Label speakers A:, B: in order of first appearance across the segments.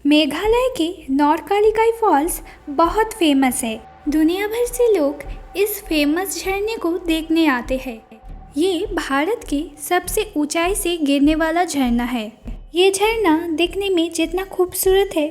A: मेघालय के नॉर्कालिकाई फॉल्स बहुत फेमस है। दुनिया भर से लोग इस फेमस झरने को देखने आते हैं। ये भारत के सबसे ऊंचाई से गिरने वाला झरना है। ये झरना दिखने में जितना खूबसूरत है,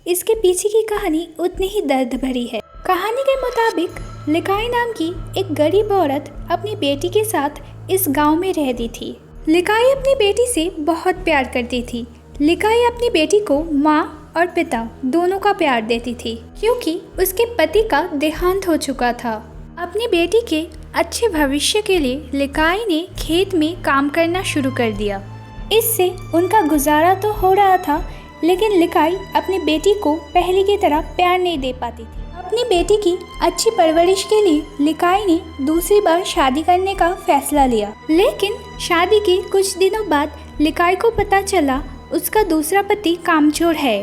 A: इसके पीछे की कहानी उतनी ही दर्द भरी है। कहानी के मुताबिक लिकाई नाम की एक गरीब औरत अपनी बेटी के साथ इस गांव में रहती थी। लिकाई अपनी बेटी से बहुत प्यार करती थी। लिकाई अपनी बेटी को माँ और पिता दोनों का प्यार देती थी, क्योंकि उसके पति का देहांत हो चुका था। अपनी बेटी के अच्छे भविष्य के लिए लिकाई ने खेत में काम करना शुरू कर दिया। इससे उनका गुजारा तो हो रहा था, लेकिन लिकाई अपनी बेटी को पहले की तरह प्यार नहीं दे पाती थी। अपनी बेटी की अच्छी परवरिश के लिए लिकाई ने दूसरी बार शादी करने का फैसला लिया। लेकिन शादी के कुछ दिनों बाद लिकाई को पता चला उसका दूसरा पति कामचोर है,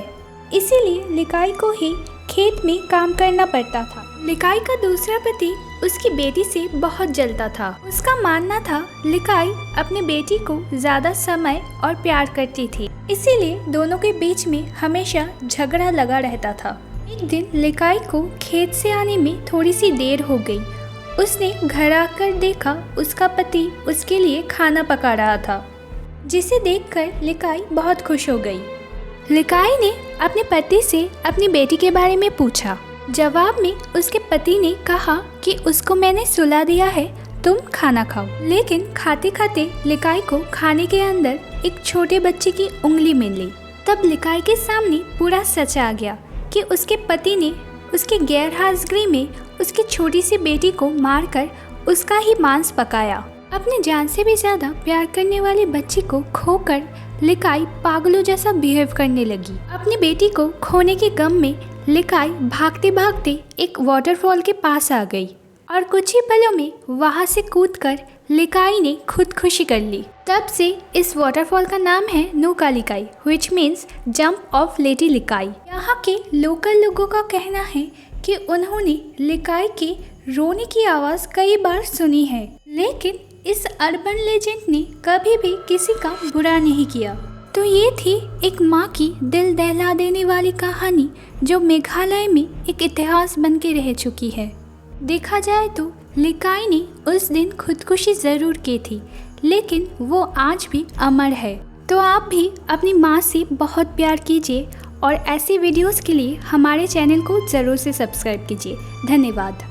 A: इसीलिए लिकाई को ही खेत में काम करना पड़ता था। लिकाई का दूसरा पति उसकी बेटी से बहुत जलता था। उसका मानना था लिकाई अपनी बेटी को ज्यादा समय और प्यार करती थी, इसीलिए दोनों के बीच में हमेशा झगड़ा लगा रहता था। एक दिन लिकाई को खेत से आने में थोड़ी सी देर हो गई। उसने घर आकर देखा उसका पति उसके लिए खाना पका रहा था, जिसे देखकर लिकाई बहुत खुश हो गई। लिकाई ने अपने पति से अपनी बेटी के बारे में पूछा। जवाब में उसके पति ने कहा कि उसको मैंने सुला दिया है, तुम खाना खाओ। लेकिन खाते खाते लिकाई को खाने के अंदर एक छोटे बच्चे की उंगली मिली। तब लिकाई के सामने पूरा सच आ गया कि उसके पति ने उसके गैर हाजिरी में उसकी छोटी सी बेटी को मारकर उसका ही मांस पकाया। अपनी जान से भी ज्यादा प्यार करने वाली बच्ची को खोकर लिकाई पागलों जैसा बिहेव करने लगी। अपनी बेटी को खोने के गम में लिकाई भागते भागते एक वाटरफॉल के पास आ गई और कुछ ही पलों में वहां से कूदकर लिकाई ने खुदकुशी कर ली। तब से इस वाटरफॉल का नाम है Nohkalikai, which means jump of lady Likai. यहाँ के लोकल लोगों का कहना है कि उन्होंने लिकाई के रोने की आवाज़ कई बार सुनी है, लेकिन इस अर्बन लेजेंड ने कभी भी किसी का बुरा नहीं किया। तो ये थी एक माँ की दिल दहला देने वाली कहानी, जो मेघालय में एक इतिहास बन के रह चुकी है। देखा जाए तो लिकाई ने उस दिन खुदकुशी ज़रूर की थी, लेकिन वो आज भी अमर है। तो आप भी अपनी माँ से बहुत प्यार कीजिए और ऐसी वीडियोस के लिए हमारे चैनल को ज़रूर से सब्सक्राइब कीजिए। धन्यवाद।